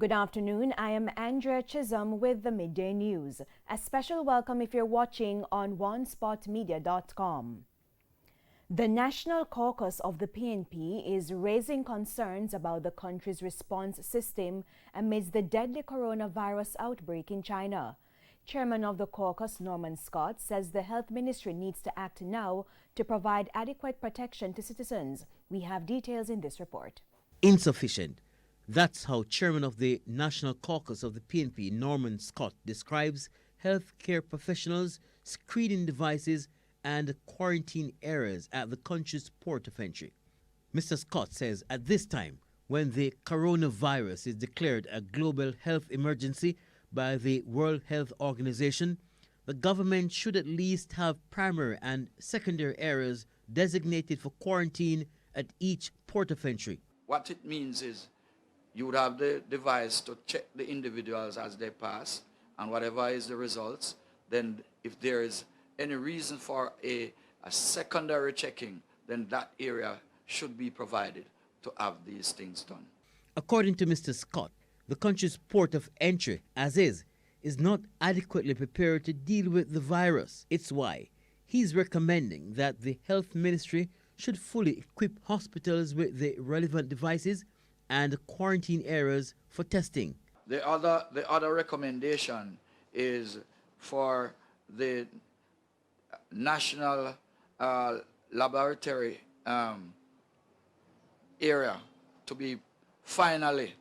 Good afternoon. I am Andrea Chisholm with the Midday News. A special welcome if you're watching on onespotmedia.com. The National Caucus of the PNP is raising concerns about the country's response system amidst the deadly coronavirus outbreak in China. Chairman of the caucus, Norman Scott, says the Health Ministry needs to act now to provide adequate protection to citizens. We have details in this report. Insufficient. That's how Chairman of the National Caucus of the PNP, Norman Scott, describes healthcare professionals, screening devices, and quarantine areas at the country's port of entry. Mr. Scott says at this time, when the coronavirus is declared a global health emergency by the World Health Organization, the government should at least have primary and secondary areas designated for quarantine at each port of entry. What it means is you would have the device to check the individuals as they pass, and whatever is the results, then if there is any reason for a secondary checking, then that area should be provided to have these things done. According to Mr. Scott, the country's port of entry, as is not adequately prepared to deal with the virus. It's why he's recommending that the Health Ministry should fully equip hospitals with the relevant devices and quarantine areas for testing. The other recommendation is for the national laboratory area to be finally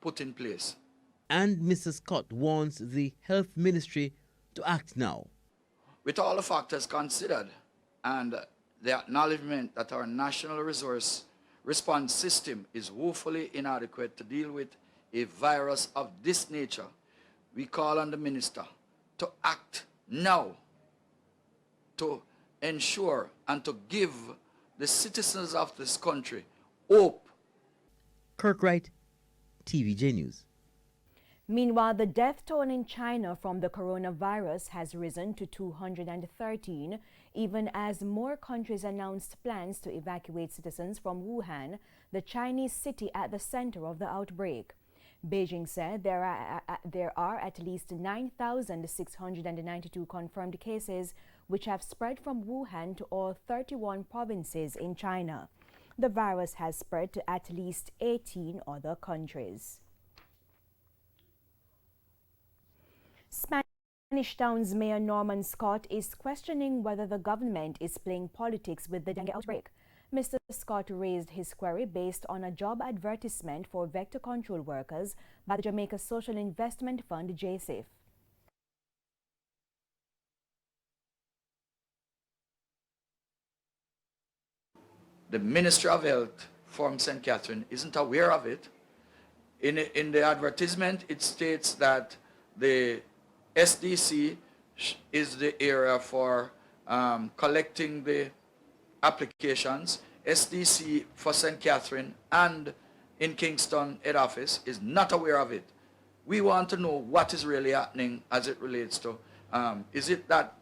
put in place. And Mr. Scott wants the Health Ministry to act now. With all the factors considered and the acknowledgement that our national response system is woefully inadequate to deal with a virus of this nature, we call on the Minister to act now to ensure and to give the citizens of this country hope. KIRK WRIGHT, TVJ News. Meanwhile, the death toll in China from the coronavirus has risen to 213, even as more countries announced plans to evacuate citizens from Wuhan, the Chinese city at the center of the outbreak. Beijing said there are at least 9,692 confirmed cases, which have spread from Wuhan to all 31 provinces in China. The virus has spread to at least 18 other countries. Spanish Town's Mayor Norman Scott is questioning whether the government is playing politics with the dengue outbreak. Mr. Scott raised his query based on a job advertisement for vector control workers by the Jamaica Social Investment Fund, JSIF. The Ministry of Health from St. Catherine isn't aware of it. In the advertisement, it states that the SDC is the area for collecting the applications. SDC for St. Catherine and in Kingston head office is not aware of it. We want to know what is really happening as it relates to, is it that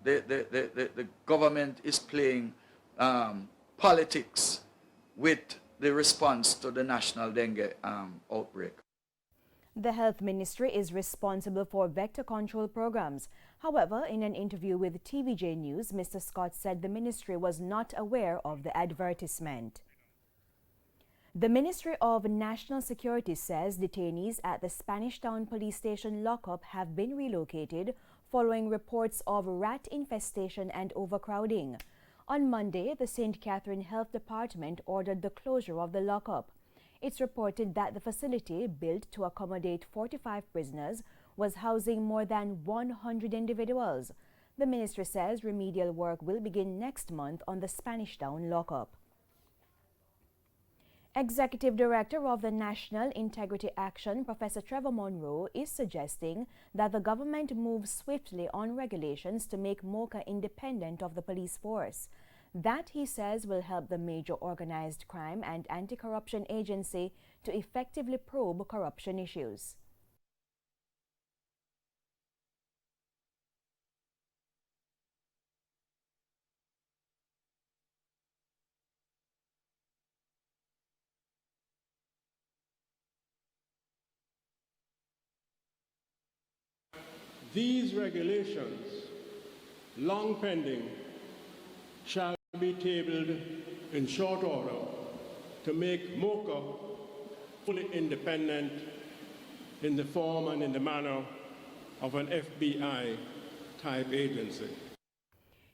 the government is playing politics with the response to the national dengue outbreak? The Health Ministry is responsible for vector control programs. However, in an interview with TVJ News, Mr. Scott said the ministry was not aware of the advertisement. The Ministry of National Security says detainees at the Spanish Town Police Station lockup have been relocated following reports of rat infestation and overcrowding. On Monday, the St. Catherine Health Department ordered the closure of the lockup. It's reported that the facility, built to accommodate 45 prisoners, was housing more than 100 individuals. The ministry says remedial work will begin next month on the Spanish Town lockup. Executive Director of the National Integrity Action, Professor TREVOR MUNROE, is suggesting that the government move swiftly on regulations to make MOCA independent of the police force. That, he says, will help the major organized crime and anti-corruption agency to effectively probe corruption issues. These regulations, long pending, shall be tabled in short order to make MOCA fully independent in the form and in the manner of an FBI-type agency.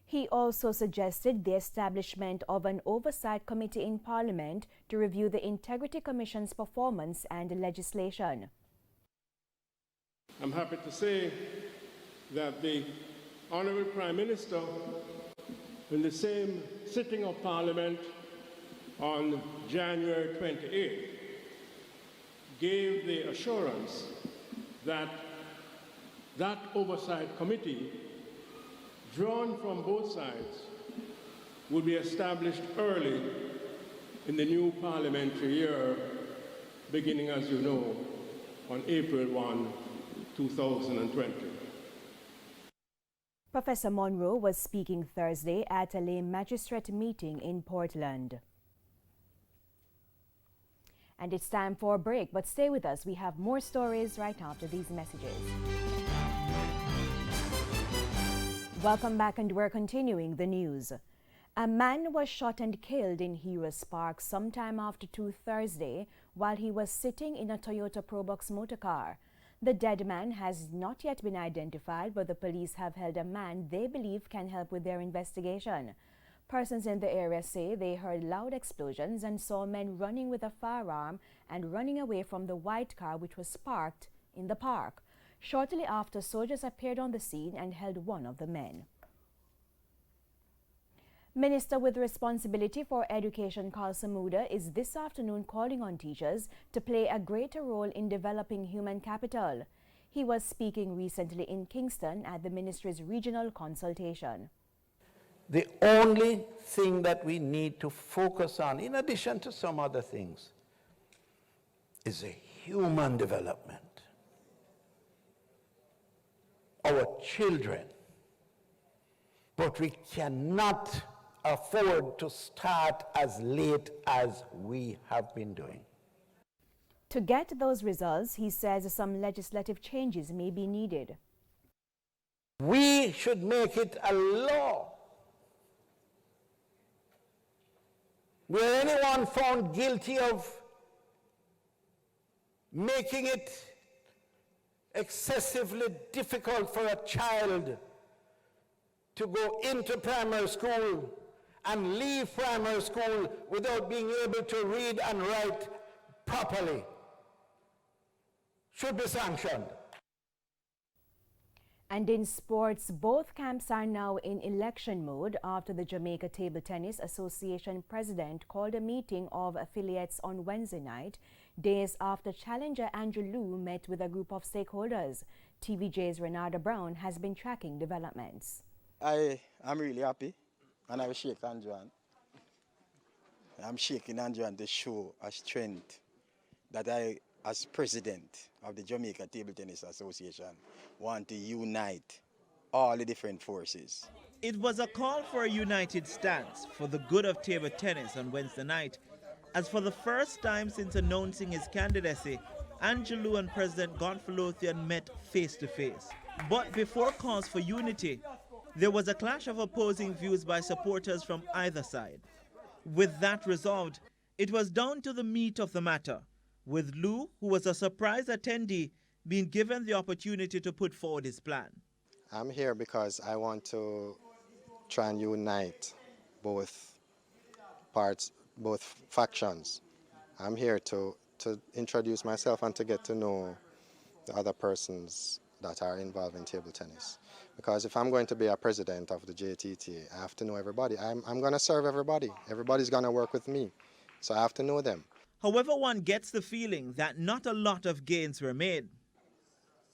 He also suggested the establishment of an oversight committee in Parliament to review the Integrity Commission's performance and legislation. I'm happy to say that the Honourable Prime Minister, in the same sitting of Parliament on January 28th, gave the assurance that that oversight committee, drawn from both sides, would be established early in the new parliamentary year, beginning, as you know, on April 1, 2020. Professor MUNROE was speaking Thursday at a lay magistrate meeting in Portland. And it's time for a break, but stay with us. We have more stories right after these messages. Welcome back, and we're continuing the news. A man was shot and killed in Heroes Park sometime after 2 Thursday while he was sitting in a Toyota Probox motorcar. The dead man has not yet been identified, but the police have held a man they believe can help with their investigation. Persons in the area say they heard loud explosions and saw men running with a firearm and running away from the white car which was parked in the park. Shortly after, soldiers appeared on the scene and held one of the men. Minister with responsibility for education Karl Samuda is this afternoon calling on teachers to play a greater role in developing human capital. He was speaking recently in Kingston at the ministry's regional consultation. The only thing that we need to focus on, in addition to some other things, is a human development. Our children. But we cannot afford to start as late as we have been doing. To get those results, he says some legislative changes may be needed. We should make it a law where anyone found guilty of making it excessively difficult for a child to go into primary school and leave primary school without being able to read and write properly should be sanctioned. And in sports, both camps are now in election mode after the Jamaica Table Tennis Association president called a meeting of affiliates on Wednesday night, days after challenger Andrew Liu met with a group of stakeholders. TVJ's RENARDO Brown has been tracking developments. I'm really happy, and I will shake Andrew. I'm shaking Andrew to show a strength that I, as president of the Jamaica Table Tennis Association, want to unite all the different forces. It was a call for a united stance for the good of table tennis on Wednesday night, as for the first time since announcing his candidacy, Andrew Liu and President Godfrey LOTHIAN met face-to-face. But before calls for unity, there was a clash of opposing views by supporters from either side. With that resolved, it was down to the meat of the matter, with Liu, who was a surprise attendee, being given the opportunity to put forward his plan. I'm here because I want to try and unite both parts, both factions. I'm here to introduce myself and to get to know the other persons that are involved in table tennis. Because if I'm going to be a president of the JTTA, I have to know everybody. I'm going to serve everybody. Everybody's going to work with me, so I have to know them. However, one gets the feeling that not a lot of gains were made.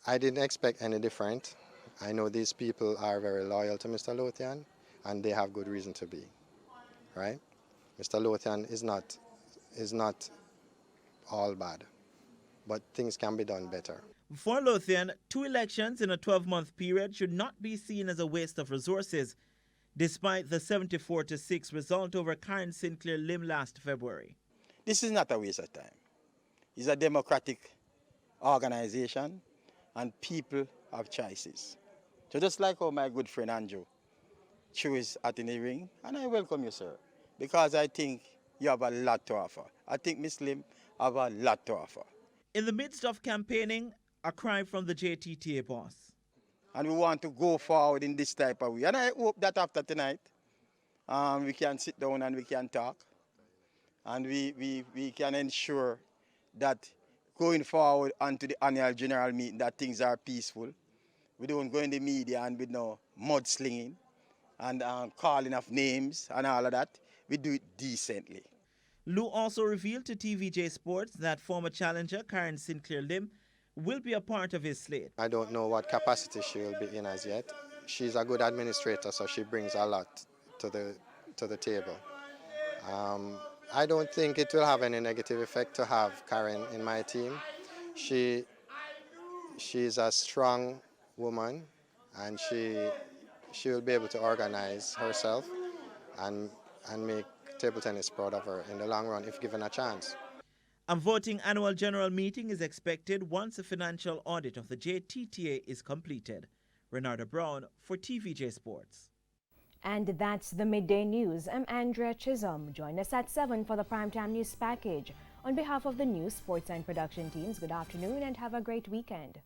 I didn't expect any different. I know these people are very loyal to Mr. LOTHIAN, and they have good reason to be, right? Mr. LOTHIAN is not all bad, but things can be done better. For LOTHIAN, 2 elections in a 12-month period should not be seen as a waste of resources, despite the 74-6 result over Karen Sinclair Lim last February. This is not a waste of time. It's a democratic organization, and people have choices. So just like how my good friend Andrew threw his hat in the ring, and I welcome you, sir, because I think you have a lot to offer. I think Miss Lim have a lot to offer. In the midst of campaigning, a cry from the JTTA boss. And we want to go forward in this type of way. And I hope that after tonight, we can sit down and we can talk. And we can ensure that going forward onto the annual general meeting, that things are peaceful. We don't go in the media and with no mudslinging and calling of names and all of that. We do it decently. Lou also revealed to TVJ Sports that former challenger Karen Sinclair Lim will be a part of his slate. I don't know what capacity she will be in as yet. She's a good administrator, so she brings a lot to the table. I don't think it will have any negative effect to have Karen in my team. She's a strong woman, and she will be able to organize herself and make table tennis proud of her in the long run if given a chance. A voting annual general meeting is expected once a financial audit of the JTTA is completed. RENARDO Brown for TVJ Sports. And that's the Midday News. I'm Andrea Chisholm. Join us at 7 for the Primetime News Package. On behalf of the news, sports and production teams, good afternoon and have a great weekend.